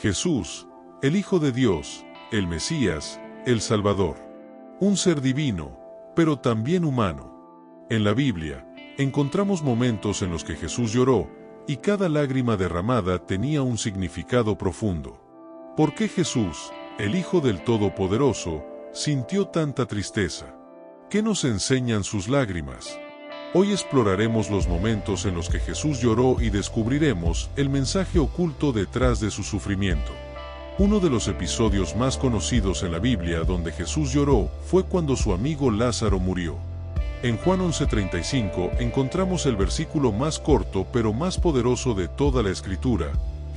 Jesús, el Hijo de Dios, el Mesías, el Salvador. Un ser divino, pero también humano. En la Biblia, encontramos momentos en los que Jesús lloró, y cada lágrima derramada tenía un significado profundo. ¿Por qué Jesús, el Hijo del Todopoderoso, sintió tanta tristeza? ¿Qué nos enseñan sus lágrimas? Hoy exploraremos los momentos en los que Jesús lloró y descubriremos el mensaje oculto detrás de su sufrimiento. Uno de los episodios más conocidos en la Biblia donde Jesús lloró fue cuando su amigo Lázaro murió. En Juan 11:35 encontramos el versículo más corto pero más poderoso de toda la Escritura: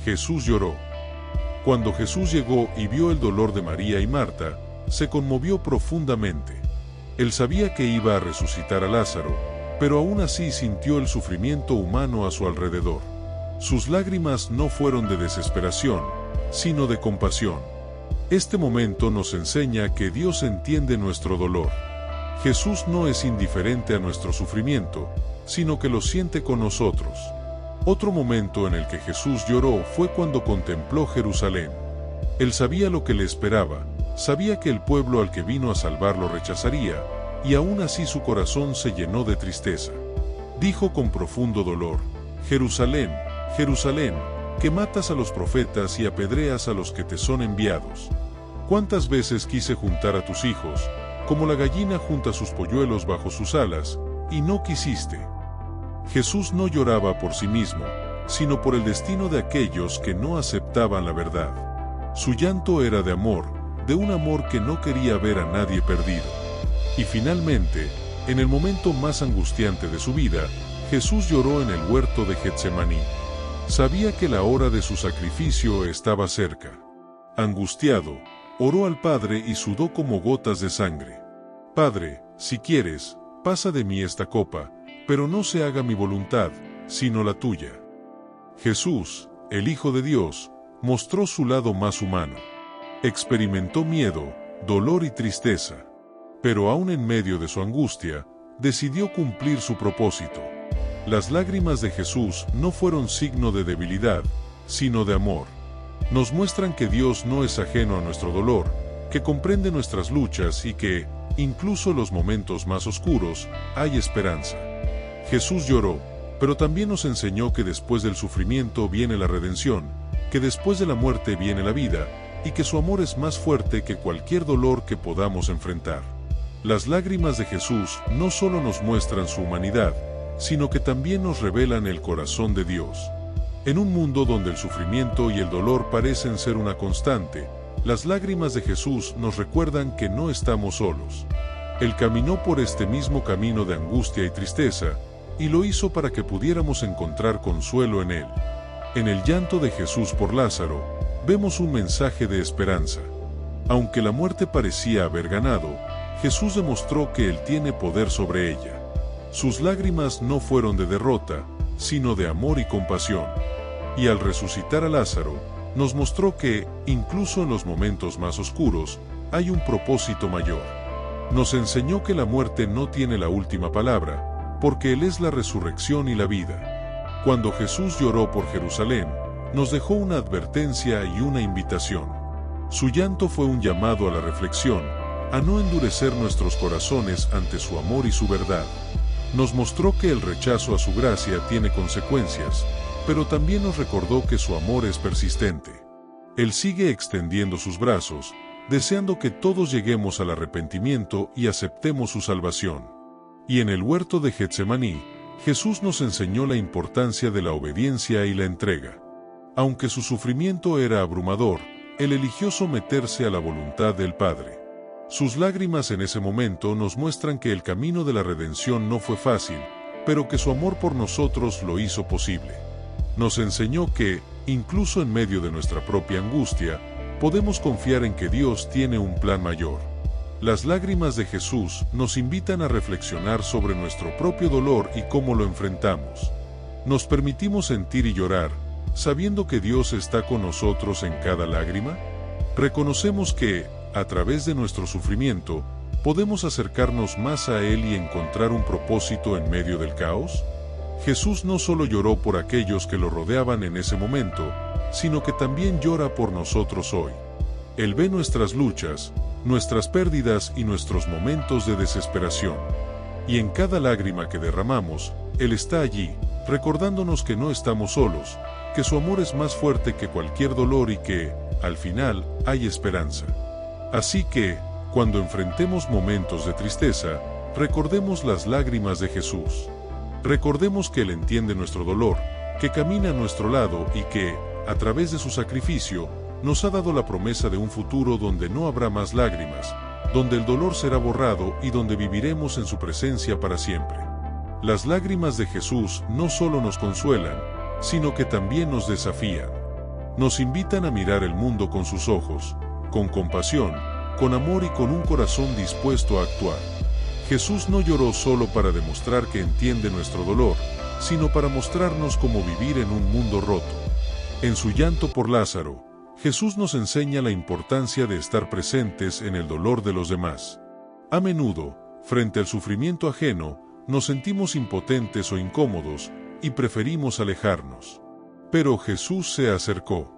Jesús lloró. Cuando Jesús llegó y vio el dolor de María y Marta, se conmovió profundamente. Él sabía que iba a resucitar a Lázaro, pero aún así sintió el sufrimiento humano a su alrededor. Sus lágrimas no fueron de desesperación, sino de compasión. Este momento nos enseña que Dios entiende nuestro dolor. Jesús no es indiferente a nuestro sufrimiento, sino que lo siente con nosotros. Otro momento en el que Jesús lloró fue cuando contempló Jerusalén. Él sabía lo que le esperaba, sabía que el pueblo al que vino a salvar lo rechazaría, y aún así su corazón se llenó de tristeza. Dijo con profundo dolor: Jerusalén, Jerusalén, que matas a los profetas y apedreas a los que te son enviados. ¿Cuántas veces quise juntar a tus hijos, como la gallina junta sus polluelos bajo sus alas, y no quisiste? Jesús no lloraba por sí mismo, sino por el destino de aquellos que no aceptaban la verdad. Su llanto era de amor, de un amor que no quería ver a nadie perdido. Y finalmente, en el momento más angustiante de su vida, Jesús lloró en el huerto de Getsemaní. Sabía que la hora de su sacrificio estaba cerca. Angustiado, oró al Padre y sudó como gotas de sangre. Padre, si quieres, pasa de mí esta copa, pero no se haga mi voluntad, sino la tuya. Jesús, el Hijo de Dios, mostró su lado más humano. Experimentó miedo, dolor y tristeza. Pero aún en medio de su angustia, decidió cumplir su propósito. Las lágrimas de Jesús no fueron signo de debilidad, sino de amor. Nos muestran que Dios no es ajeno a nuestro dolor, que comprende nuestras luchas y que, incluso en los momentos más oscuros, hay esperanza. Jesús lloró, pero también nos enseñó que después del sufrimiento viene la redención, que después de la muerte viene la vida, y que su amor es más fuerte que cualquier dolor que podamos enfrentar. Las lágrimas de Jesús no solo nos muestran su humanidad, sino que también nos revelan el corazón de Dios. En un mundo donde el sufrimiento y el dolor parecen ser una constante, las lágrimas de Jesús nos recuerdan que no estamos solos. Él caminó por este mismo camino de angustia y tristeza, y lo hizo para que pudiéramos encontrar consuelo en él. En el llanto de Jesús por Lázaro, vemos un mensaje de esperanza. Aunque la muerte parecía haber ganado, Jesús demostró que Él tiene poder sobre ella. Sus lágrimas no fueron de derrota, sino de amor y compasión. Y al resucitar a Lázaro, nos mostró que, incluso en los momentos más oscuros, hay un propósito mayor. Nos enseñó que la muerte no tiene la última palabra, porque Él es la resurrección y la vida. Cuando Jesús lloró por Jerusalén, nos dejó una advertencia y una invitación. Su llanto fue un llamado a la reflexión, a no endurecer nuestros corazones ante su amor y su verdad. Nos mostró que el rechazo a su gracia tiene consecuencias, pero también nos recordó que su amor es persistente. Él sigue extendiendo sus brazos, deseando que todos lleguemos al arrepentimiento y aceptemos su salvación. Y en el huerto de Getsemaní, Jesús nos enseñó la importancia de la obediencia y la entrega. Aunque su sufrimiento era abrumador, Él eligió someterse a la voluntad del Padre. Sus lágrimas en ese momento nos muestran que el camino de la redención no fue fácil, pero que su amor por nosotros lo hizo posible. Nos enseñó que, incluso en medio de nuestra propia angustia, podemos confiar en que Dios tiene un plan mayor. Las lágrimas de Jesús nos invitan a reflexionar sobre nuestro propio dolor y cómo lo enfrentamos. ¿Nos permitimos sentir y llorar, sabiendo que Dios está con nosotros en cada lágrima? ¿Reconocemos que, a través de nuestro sufrimiento, podemos acercarnos más a Él y encontrar un propósito en medio del caos? Jesús no solo lloró por aquellos que lo rodeaban en ese momento, sino que también llora por nosotros hoy. Él ve nuestras luchas, nuestras pérdidas y nuestros momentos de desesperación. Y en cada lágrima que derramamos, Él está allí, recordándonos que no estamos solos, que su amor es más fuerte que cualquier dolor y que, al final, hay esperanza. Así que, cuando enfrentemos momentos de tristeza, recordemos las lágrimas de Jesús. Recordemos que Él entiende nuestro dolor, que camina a nuestro lado y que, a través de su sacrificio, nos ha dado la promesa de un futuro donde no habrá más lágrimas, donde el dolor será borrado y donde viviremos en su presencia para siempre. Las lágrimas de Jesús no solo nos consuelan, sino que también nos desafían. Nos invitan a mirar el mundo con sus ojos, con compasión, con amor y con un corazón dispuesto a actuar. Jesús no lloró solo para demostrar que entiende nuestro dolor, sino para mostrarnos cómo vivir en un mundo roto. En su llanto por Lázaro, Jesús nos enseña la importancia de estar presentes en el dolor de los demás. A menudo, frente al sufrimiento ajeno, nos sentimos impotentes o incómodos y preferimos alejarnos. Pero Jesús se acercó,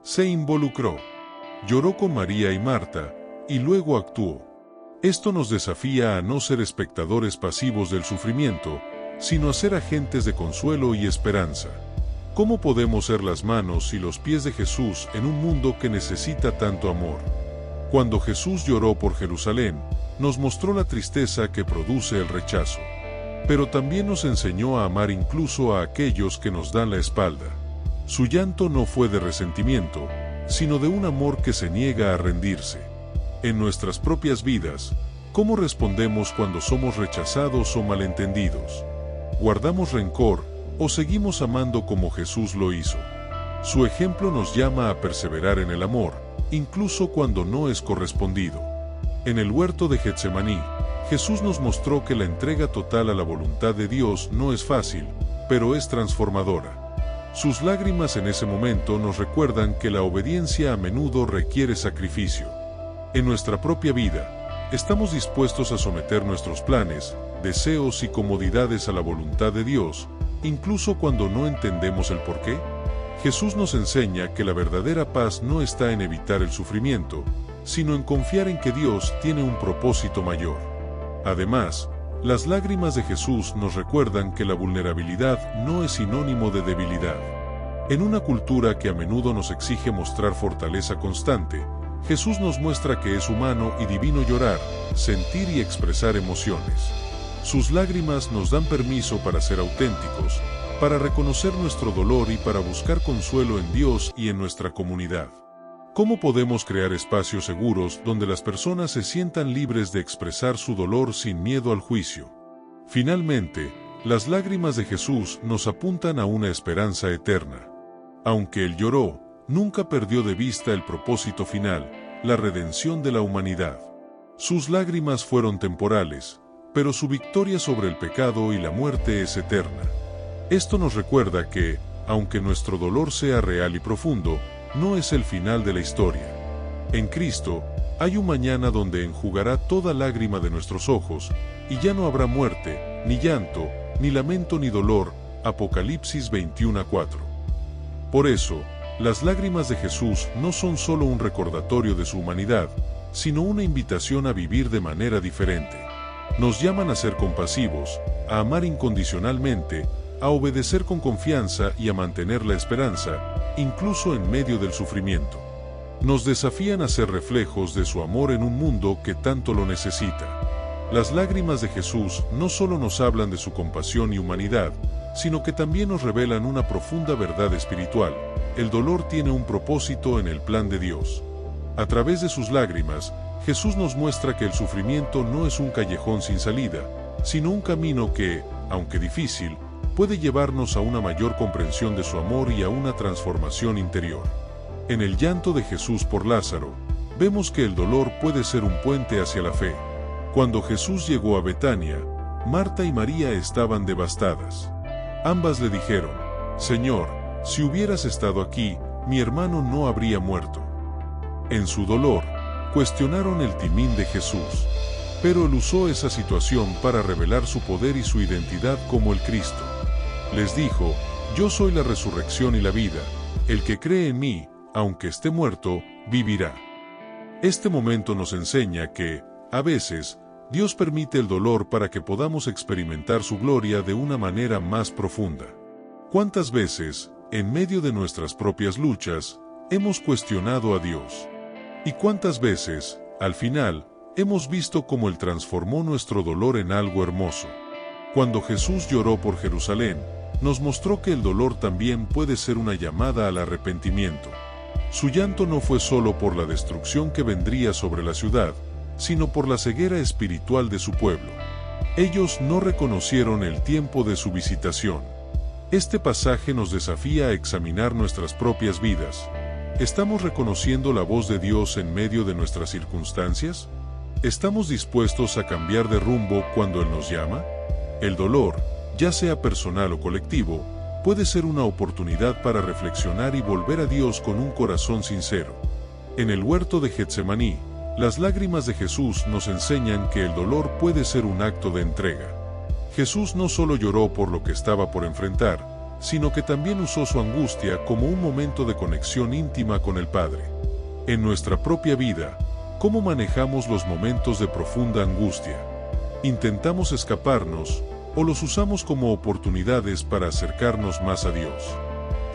se involucró, lloró con María y Marta, y luego actuó. Esto nos desafía a no ser espectadores pasivos del sufrimiento, sino a ser agentes de consuelo y esperanza. ¿Cómo podemos ser las manos y los pies de Jesús en un mundo que necesita tanto amor? Cuando Jesús lloró por Jerusalén, nos mostró la tristeza que produce el rechazo. Pero también nos enseñó a amar incluso a aquellos que nos dan la espalda. Su llanto no fue de resentimiento, sino de un amor que se niega a rendirse. En nuestras propias vidas, ¿cómo respondemos cuando somos rechazados o malentendidos? ¿Guardamos rencor o seguimos amando como Jesús lo hizo? Su ejemplo nos llama a perseverar en el amor, incluso cuando no es correspondido. En el huerto de Getsemaní, Jesús nos mostró que la entrega total a la voluntad de Dios no es fácil, pero es transformadora. Sus lágrimas en ese momento nos recuerdan que la obediencia a menudo requiere sacrificio. En nuestra propia vida, ¿estamos dispuestos a someter nuestros planes, deseos y comodidades a la voluntad de Dios, incluso cuando no entendemos el porqué? Jesús nos enseña que la verdadera paz no está en evitar el sufrimiento, sino en confiar en que Dios tiene un propósito mayor. Además, las lágrimas de Jesús nos recuerdan que la vulnerabilidad no es sinónimo de debilidad. En una cultura que a menudo nos exige mostrar fortaleza constante, Jesús nos muestra que es humano y divino llorar, sentir y expresar emociones. Sus lágrimas nos dan permiso para ser auténticos, para reconocer nuestro dolor y para buscar consuelo en Dios y en nuestra comunidad. ¿Cómo podemos crear espacios seguros donde las personas se sientan libres de expresar su dolor sin miedo al juicio? Finalmente, las lágrimas de Jesús nos apuntan a una esperanza eterna. Aunque Él lloró, nunca perdió de vista el propósito final, la redención de la humanidad. Sus lágrimas fueron temporales, pero su victoria sobre el pecado y la muerte es eterna. Esto nos recuerda que, aunque nuestro dolor sea real y profundo, no es el final de la historia. En Cristo, hay un mañana donde enjugará toda lágrima de nuestros ojos, y ya no habrá muerte, ni llanto, ni lamento ni dolor. Apocalipsis 21:4. Por eso, las lágrimas de Jesús no son solo un recordatorio de su humanidad, sino una invitación a vivir de manera diferente. Nos llaman a ser compasivos, a amar incondicionalmente, a obedecer con confianza y a mantener la esperanza, incluso en medio del sufrimiento. Nos desafían a ser reflejos de su amor en un mundo que tanto lo necesita. Las lágrimas de Jesús no solo nos hablan de su compasión y humanidad, sino que también nos revelan una profunda verdad espiritual. El dolor tiene un propósito en el plan de Dios. A través de sus lágrimas, Jesús nos muestra que el sufrimiento no es un callejón sin salida, sino un camino que, aunque difícil, puede llevarnos a una mayor comprensión de su amor y a una transformación interior. En el llanto de Jesús por Lázaro, vemos que el dolor puede ser un puente hacia la fe. Cuando Jesús llegó a Betania, Marta y María estaban devastadas. Ambas le dijeron: «Señor, si hubieras estado aquí, mi hermano no habría muerto». En su dolor, cuestionaron el timón de Jesús. Pero Él usó esa situación para revelar su poder y su identidad como el Cristo. Les dijo: «Yo soy la resurrección y la vida, el que cree en mí, aunque esté muerto, vivirá. Este momento nos enseña que, a veces, Dios permite el dolor para que podamos experimentar su gloria de una manera más profunda. ¿Cuántas veces, en medio de nuestras propias luchas, hemos cuestionado a Dios? ¿Y cuántas veces, al final, hemos visto cómo Él transformó nuestro dolor en algo hermoso? Cuando Jesús lloró por Jerusalén, nos mostró que el dolor también puede ser una llamada al arrepentimiento. Su llanto no fue solo por la destrucción que vendría sobre la ciudad, sino por la ceguera espiritual de su pueblo. Ellos no reconocieron el tiempo de su visitación. Este pasaje nos desafía a examinar nuestras propias vidas. ¿Estamos reconociendo la voz de Dios en medio de nuestras circunstancias? ¿Estamos dispuestos a cambiar de rumbo cuando Él nos llama? El dolor, ya sea personal o colectivo, puede ser una oportunidad para reflexionar y volver a Dios con un corazón sincero. En el huerto de Getsemaní, las lágrimas de Jesús nos enseñan que el dolor puede ser un acto de entrega. Jesús no solo lloró por lo que estaba por enfrentar, sino que también usó su angustia como un momento de conexión íntima con el Padre. En nuestra propia vida, ¿cómo manejamos los momentos de profunda angustia? ¿Intentamos escaparnos o los usamos como oportunidades para acercarnos más a Dios?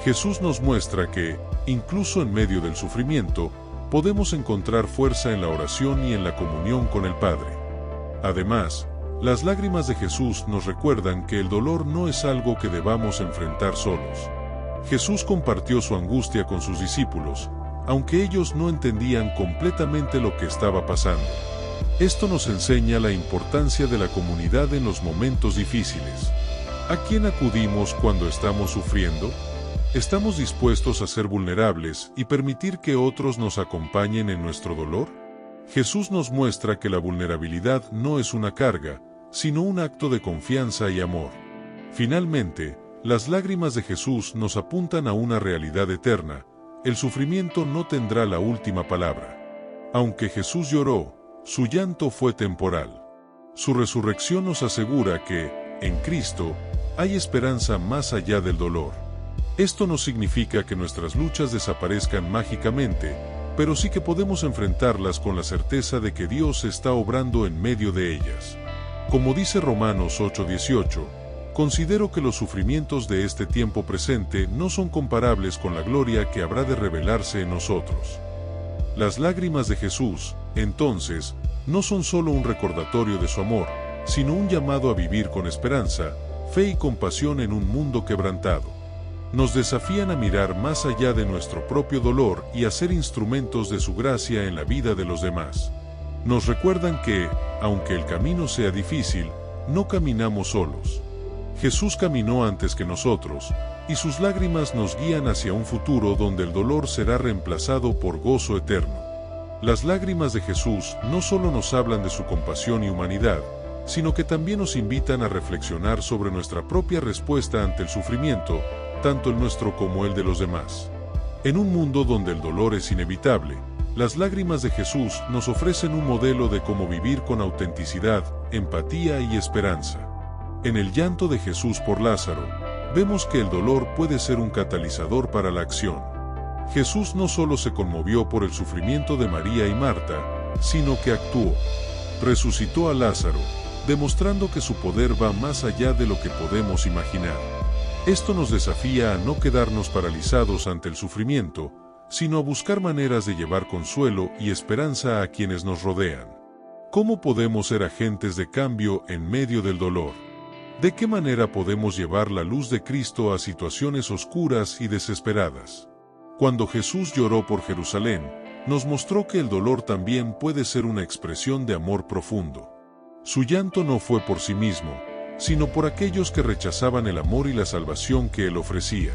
Jesús nos muestra que, incluso en medio del sufrimiento, podemos encontrar fuerza en la oración y en la comunión con el Padre. Además, las lágrimas de Jesús nos recuerdan que el dolor no es algo que debamos enfrentar solos. Jesús compartió su angustia con sus discípulos, aunque ellos no entendían completamente lo que estaba pasando. Esto nos enseña la importancia de la comunidad en los momentos difíciles. ¿A quién acudimos cuando estamos sufriendo? ¿Estamos dispuestos a ser vulnerables y permitir que otros nos acompañen en nuestro dolor? Jesús nos muestra que la vulnerabilidad no es una carga, sino un acto de confianza y amor. Finalmente, las lágrimas de Jesús nos apuntan a una realidad eterna: el sufrimiento no tendrá la última palabra. Aunque Jesús lloró, su llanto fue temporal. Su resurrección nos asegura que, en Cristo, hay esperanza más allá del dolor. Esto no significa que nuestras luchas desaparezcan mágicamente, pero sí que podemos enfrentarlas con la certeza de que Dios está obrando en medio de ellas. Como dice Romanos 8:18, considero que los sufrimientos de este tiempo presente no son comparables con la gloria que habrá de revelarse en nosotros. Las lágrimas de Jesús, entonces, no son solo un recordatorio de su amor, sino un llamado a vivir con esperanza, fe y compasión en un mundo quebrantado. Nos desafían a mirar más allá de nuestro propio dolor y a ser instrumentos de su gracia en la vida de los demás. Nos recuerdan que, aunque el camino sea difícil, no caminamos solos. Jesús caminó antes que nosotros, y sus lágrimas nos guían hacia un futuro donde el dolor será reemplazado por gozo eterno. Las lágrimas de Jesús no solo nos hablan de su compasión y humanidad, sino que también nos invitan a reflexionar sobre nuestra propia respuesta ante el sufrimiento, tanto el nuestro como el de los demás. En un mundo donde el dolor es inevitable, las lágrimas de Jesús nos ofrecen un modelo de cómo vivir con autenticidad, empatía y esperanza. En el llanto de Jesús por Lázaro, vemos que el dolor puede ser un catalizador para la acción. Jesús no solo se conmovió por el sufrimiento de María y Marta, sino que actuó. Resucitó a Lázaro, demostrando que su poder va más allá de lo que podemos imaginar. Esto nos desafía a no quedarnos paralizados ante el sufrimiento, sino a buscar maneras de llevar consuelo y esperanza a quienes nos rodean. ¿Cómo podemos ser agentes de cambio en medio del dolor? ¿De qué manera podemos llevar la luz de Cristo a situaciones oscuras y desesperadas? Cuando Jesús lloró por Jerusalén, nos mostró que el dolor también puede ser una expresión de amor profundo. Su llanto no fue por sí mismo, sino por aquellos que rechazaban el amor y la salvación que Él ofrecía.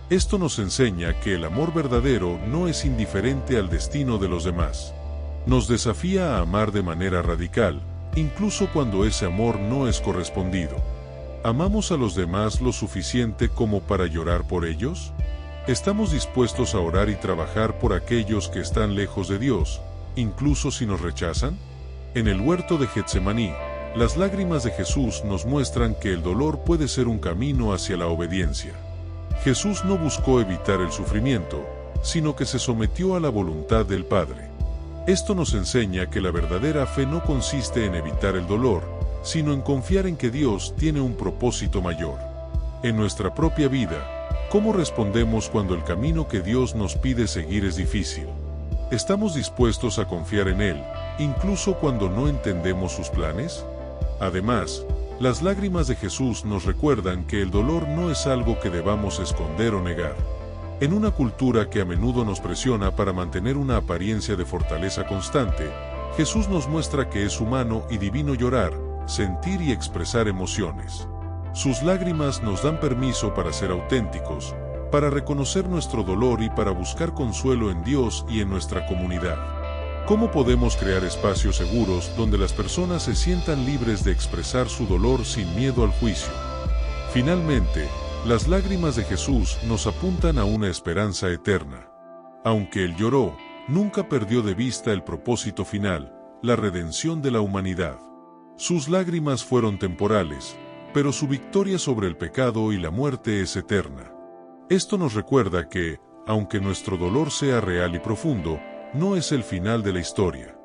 Esto nos enseña que el amor verdadero no es indiferente al destino de los demás. Nos desafía a amar de manera radical, incluso cuando ese amor no es correspondido. ¿Amamos a los demás lo suficiente como para llorar por ellos? ¿Estamos dispuestos a orar y trabajar por aquellos que están lejos de Dios, incluso si nos rechazan? En el huerto de Getsemaní, las lágrimas de Jesús nos muestran que el dolor puede ser un camino hacia la obediencia. Jesús no buscó evitar el sufrimiento, sino que se sometió a la voluntad del Padre. Esto nos enseña que la verdadera fe no consiste en evitar el dolor, sino en confiar en que Dios tiene un propósito mayor. En nuestra propia vida, ¿cómo respondemos cuando el camino que Dios nos pide seguir es difícil? ¿Estamos dispuestos a confiar en Él, incluso cuando no entendemos sus planes? Además, las lágrimas de Jesús nos recuerdan que el dolor no es algo que debamos esconder o negar. En una cultura que a menudo nos presiona para mantener una apariencia de fortaleza constante, Jesús nos muestra que es humano y divino llorar, sentir y expresar emociones. Sus lágrimas nos dan permiso para ser auténticos, para reconocer nuestro dolor y para buscar consuelo en Dios y en nuestra comunidad. ¿Cómo podemos crear espacios seguros donde las personas se sientan libres de expresar su dolor sin miedo al juicio? Finalmente, las lágrimas de Jesús nos apuntan a una esperanza eterna. Aunque Él lloró, nunca perdió de vista el propósito final, la redención de la humanidad. Sus lágrimas fueron temporales, pero su victoria sobre el pecado y la muerte es eterna. Esto nos recuerda que, aunque nuestro dolor sea real y profundo, no es el final de la historia.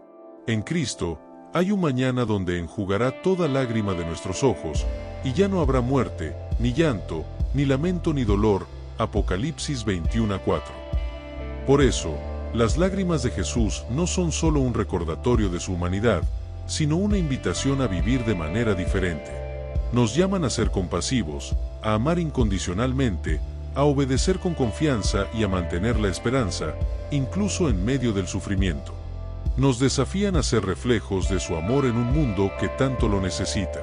En Cristo, hay un mañana donde enjugará toda lágrima de nuestros ojos, y ya no habrá muerte, ni llanto, ni lamento ni dolor. Apocalipsis 21:4. Por eso, las lágrimas de Jesús no son solo un recordatorio de su humanidad, sino una invitación a vivir de manera diferente. Nos llaman a ser compasivos, a amar incondicionalmente, a obedecer con confianza y a mantener la esperanza, incluso en medio del sufrimiento. Nos desafían a ser reflejos de su amor en un mundo que tanto lo necesita.